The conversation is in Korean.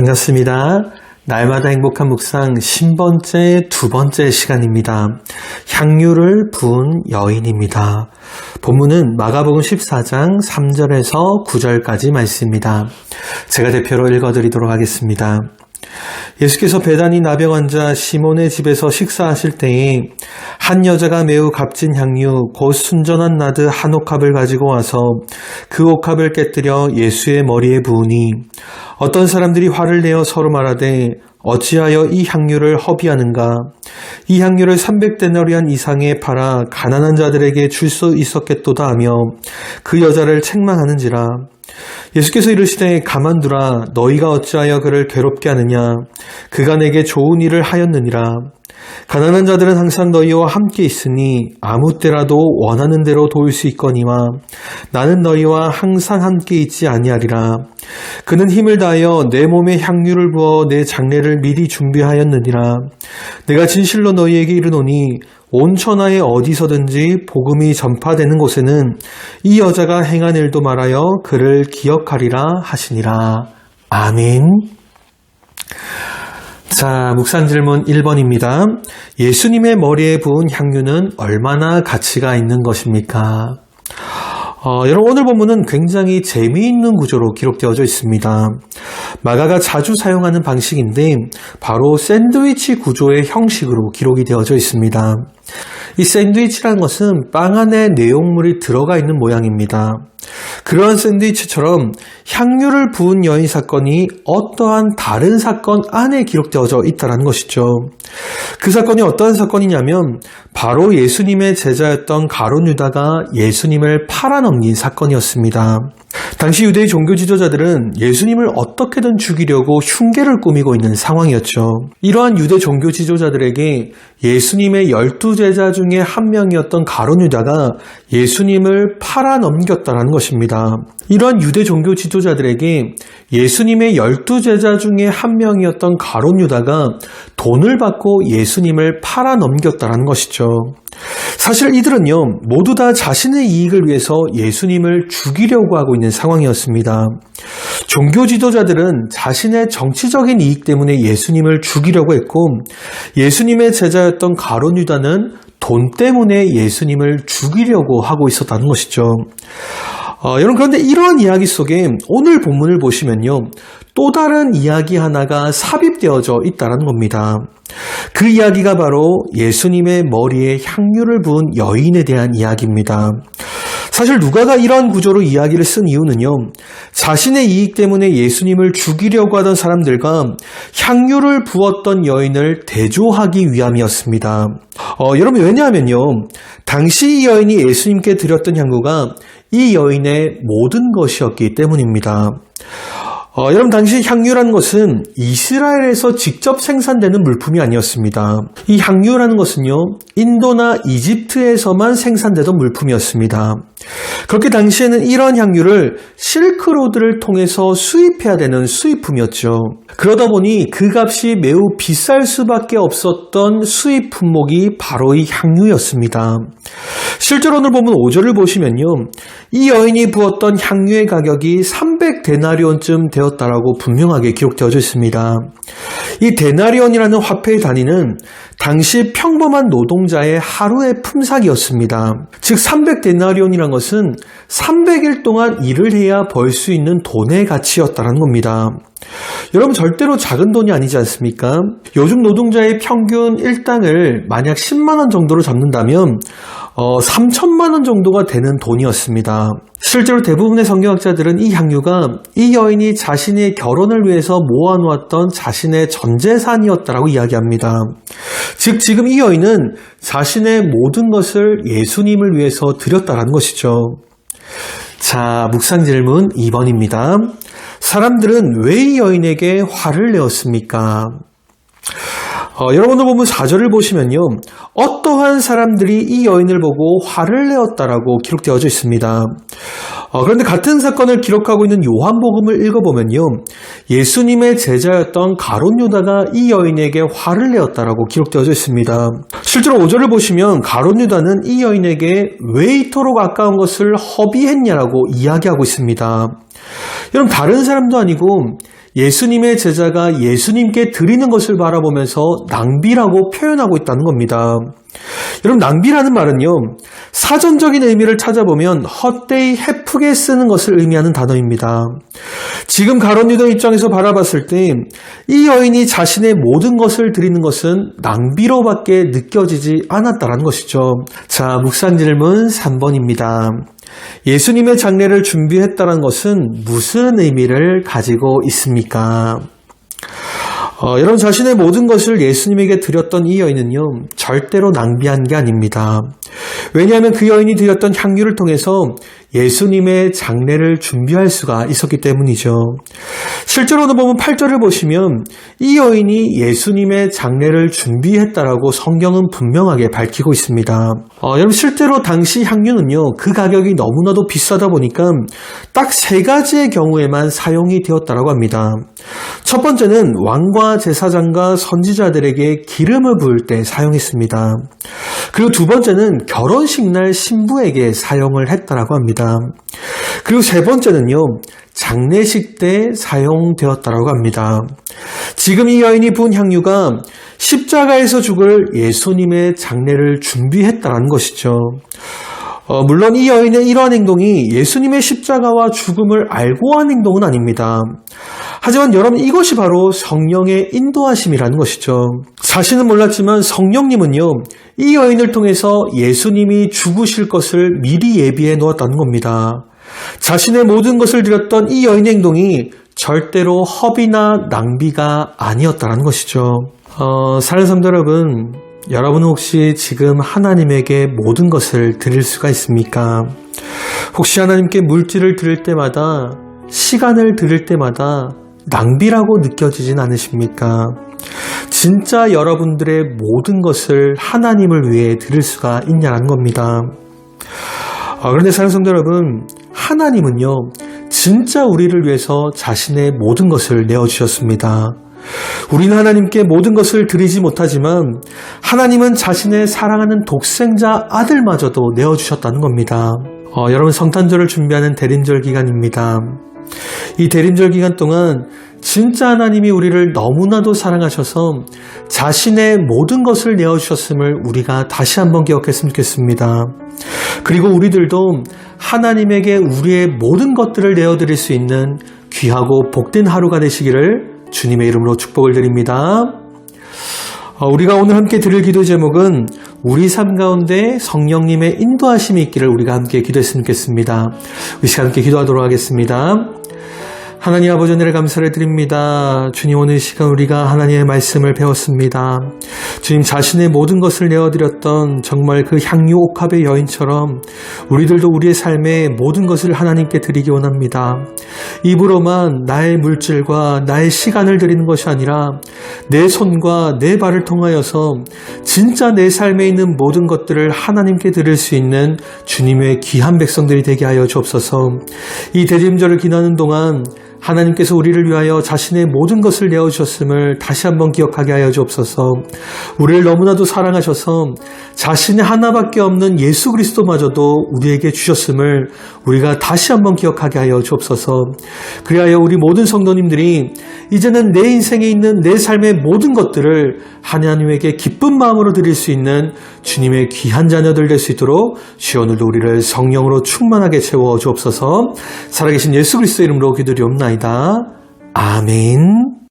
반갑습니다. 날마다 행복한 묵상 10번째, 두 번째 시간입니다. 향유를 부은 여인입니다. 본문은 마가복음 14장 3절에서 9절까지 말씀입니다. 제가 대표로 읽어드리도록 하겠습니다. 예수께서 베다니 나병 환자 시몬의 집에서 식사하실 때에 한 여자가 매우 값진 향유 곧 순전한 나드 한 옥합을 가지고 와서 그 옥합을 깨뜨려 예수의 머리에 부으니 어떤 사람들이 화를 내어 서로 말하되 어찌하여 이 향유를 허비하는가? 이 향유를 300데나리온 이상에 팔아 가난한 자들에게 줄 수 있었겠도다 하며 그 여자를 책망하는지라. 예수께서 이르시되 가만두라. 너희가 어찌하여 그를 괴롭게 하느냐? 그가 내게 좋은 일을 하였느니라. 가난한 자들은 항상 너희와 함께 있으니 아무 때라도 원하는 대로 도울 수 있거니와 나는 너희와 항상 함께 있지 아니하리라. 그는 힘을 다하여 내 몸에 향유를 부어 내 장례를 미리 준비하였느니라. 내가 진실로 너희에게 이르노니 온 천하에 어디서든지 복음이 전파되는 곳에는 이 여자가 행한 일도 말하여 그를 기억하리라 하시니라. 아멘. 자, 묵상 질문 1번입니다. 예수님의 머리에 부은 향유는 얼마나 가치가 있는 것입니까? 여러분, 오늘 본문은 굉장히 재미있는 구조로 기록되어져 있습니다. 마가가 자주 사용하는 방식인데 바로 샌드위치 구조의 형식으로 기록이 되어져 있습니다. 이 샌드위치라는 것은 빵 안에 내용물이 들어가 있는 모양입니다. 그러한 샌드위치처럼 향유를 부은 여인 사건이 어떠한 다른 사건 안에 기록되어져 있다는 것이죠. 그 사건이 어떠한 사건이냐면 바로 예수님의 제자였던 가룟 유다가 예수님을 팔아넘긴 사건이었습니다. 당시 유대의 종교 지도자들은 예수님을 어떻게든 죽이려고 흉계를 꾸미고 있는 상황이었죠. 이러한 유대 종교 지도자들에게 예수님의 12제자 중에 한 명이었던 가룟 유다가 예수님을 팔아넘겼다는 것입니다. 이러한 유대 종교 지도자들에게 예수님의 12제자 중에 한 명이었던 가룟 유다가 돈을 받고 예수님을 팔아넘겼다는 것이죠. 사실 이들은요, 모두 다 자신의 이익을 위해서 예수님을 죽이려고 하고 있는 상황이었습니다. 종교 지도자들은 자신의 정치적인 이익 때문에 예수님을 죽이려고 했고, 예수님의 제자였던 가룟 유다는 돈 때문에 예수님을 죽이려고 하고 있었다는 것이죠. 여러분, 그런데 이러한 이야기 속에 오늘 본문을 보시면요, 또 다른 이야기 하나가 삽입되어져 있다는 겁니다. 그 이야기가 바로 예수님의 머리에 향유를 부은 여인에 대한 이야기입니다. 사실 누가가 이런 구조로 이야기를 쓴 이유는요, 자신의 이익 때문에 예수님을 죽이려고 하던 사람들과 향유를 부었던 여인을 대조하기 위함이었습니다. 여러분, 왜냐하면요, 당시 이 여인이 예수님께 드렸던 향유가 이 여인의 모든 것이었기 때문입니다. 여러분, 당시 향유라는 것은 이스라엘에서 직접 생산되는 물품이 아니었습니다. 이 향유라는 것은요, 인도나 이집트에서만 생산되던 물품이었습니다. 그렇게 당시에는 이런 향유를 실크로드를 통해서 수입해야 되는 수입품이었죠. 그러다 보니 그 값이 매우 비쌀 수밖에 없었던 수입 품목이 바로 이 향유였습니다. 실제로 오늘 보면 5절을 보시면요, 이 여인이 부었던 향유의 가격이 300데나리온쯤 되었다라고 분명하게 기록되어져 있습니다. 이 데나리온이라는 화폐의 단위는 당시 평범한 노동자의 하루의 품삯이었습니다. 즉 300데나리온이란 것은 300일 동안 일을 해야 벌 수 있는 돈의 가치였다는 겁니다. 여러분, 절대로 작은 돈이 아니지 않습니까? 요즘 노동자의 평균 일당을 만약 10만 원 정도로 잡는다면 3천만 원 정도가 되는 돈이었습니다. 실제로 대부분의 성경학자들은 이 향유가 이 여인이 자신의 결혼을 위해서 모아놓았던 자신의 전 재산이었다라고 이야기합니다. 즉 지금 이 여인은 자신의 모든 것을 예수님을 위해서 드렸다라는 것이죠. 자, 묵상 질문 2번입니다. 사람들은 왜 이 여인에게 화를 내었습니까? 여러분들 보면 4절을 보시면요, 어떠한 사람들이 이 여인을 보고 화를 내었다라고 기록되어져 있습니다. 그런데 같은 사건을 기록하고 있는 요한복음을 읽어보면요, 예수님의 제자였던 가룟 유다가 이 여인에게 화를 내었다라고 기록되어져 있습니다. 실제로 5절을 보시면 가룟 유다는 이 여인에게 왜 이토록 아까운 것을 허비했냐라고 이야기하고 있습니다. 여러분, 다른 사람도 아니고 예수님의 제자가 예수님께 드리는 것을 바라보면서 낭비라고 표현하고 있다는 겁니다. 여러분, 낭비라는 말은요, 사전적인 의미를 찾아보면 헛되이 헤프게 쓰는 것을 의미하는 단어입니다. 지금 가룟 유다 입장에서 바라봤을 때 이 여인이 자신의 모든 것을 드리는 것은 낭비로밖에 느껴지지 않았다는 것이죠. 자, 묵상 질문 3번입니다. 예수님의 장례를 준비했다는 것은 무슨 의미를 가지고 있습니까? 여러분, 자신의 모든 것을 예수님에게 드렸던 이 여인은요, 절대로 낭비한 게 아닙니다. 왜냐하면 그 여인이 드렸던 향유를 통해서 예수님의 장례를 준비할 수가 있었기 때문이죠. 실제로는 보면 8절을 보시면 이 여인이 예수님의 장례를 준비했다라고 성경은 분명하게 밝히고 있습니다. 여러분, 실제로 당시 향유는요, 그 가격이 너무나도 비싸다 보니까 딱 3가지의 경우에만 사용이 되었다라고 합니다. 첫 번째는 왕과 제사장과 선지자들에게 기름을 부을 때 사용했습니다. 그리고 두 번째는 결혼식 날 신부에게 사용을 했다라고 합니다. 그리고 세 번째는요, 장례식 때 사용되었다라고 합니다. 지금 이 여인이 부은 향유가 십자가에서 죽을 예수님의 장례를 준비했다는 것이죠. 물론 이 여인의 이러한 행동이 예수님의 십자가와 죽음을 알고 한 행동은 아닙니다. 하지만 여러분, 이것이 바로 성령의 인도하심이라는 것이죠. 자신은 몰랐지만 성령님은요, 이 여인을 통해서 예수님이 죽으실 것을 미리 예비해 놓았다는 겁니다. 자신의 모든 것을 드렸던 이 여인의 행동이 절대로 허비나 낭비가 아니었다는 것이죠. 사랑하는 성도 여러분, 여러분은 혹시 지금 하나님에게 모든 것을 드릴 수가 있습니까? 혹시 하나님께 물질을 드릴 때마다, 시간을 드릴 때마다 낭비라고 느껴지진 않으십니까? 진짜 여러분들의 모든 것을 하나님을 위해 드릴 수가 있냐는 겁니다. 그런데 사랑하는 성도 여러분, 하나님은요, 진짜 우리를 위해서 자신의 모든 것을 내어주셨습니다. 우리는 하나님께 모든 것을 드리지 못하지만 하나님은 자신의 사랑하는 독생자 아들마저도 내어주셨다는 겁니다. 여러분, 성탄절을 준비하는 대림절 기간입니다. 이 대림절 기간 동안 진짜 하나님이 우리를 너무나도 사랑하셔서 자신의 모든 것을 내어주셨음을 우리가 다시 한번 기억했으면 좋겠습니다. 그리고 우리들도 하나님에게 우리의 모든 것들을 내어드릴 수 있는 귀하고 복된 하루가 되시기를 주님의 이름으로 축복을 드립니다. 우리가 오늘 함께 드릴 기도 제목은 우리 삶 가운데 성령님의 인도하심이 있기를 우리가 함께 기도했으면 좋겠습니다. 이 시간 함께 기도하도록 하겠습니다. 하나님 아버지, 은혜를 감사를 드립니다. 주님, 오늘 시간 우리가 하나님의 말씀을 배웠습니다. 주님, 자신의 모든 것을 내어드렸던 정말 그 향유 옥합의 여인처럼 우리들도 우리의 삶에 모든 것을 하나님께 드리기 원합니다. 입으로만 나의 물질과 나의 시간을 드리는 것이 아니라 내 손과 내 발을 통하여서 진짜 내 삶에 있는 모든 것들을 하나님께 드릴 수 있는 주님의 귀한 백성들이 되게 하여 주옵소서. 이 대림절을 기도하는 동안 하나님께서 우리를 위하여 자신의 모든 것을 내어주셨음을 다시 한번 기억하게 하여 주옵소서. 우리를 너무나도 사랑하셔서 자신의 하나밖에 없는 예수 그리스도마저도 우리에게 주셨음을 우리가 다시 한번 기억하게 하여 주옵소서. 그리하여 우리 모든 성도님들이 이제는 내 인생에 있는 내 삶의 모든 것들을 하나님에게 기쁜 마음으로 드릴 수 있는 주님의 귀한 자녀들 될 수 있도록 주여 오늘도 우리를 성령으로 충만하게 채워 주옵소서. 살아계신 예수 그리스도 이름으로 기도드리옵나이다. 아멘.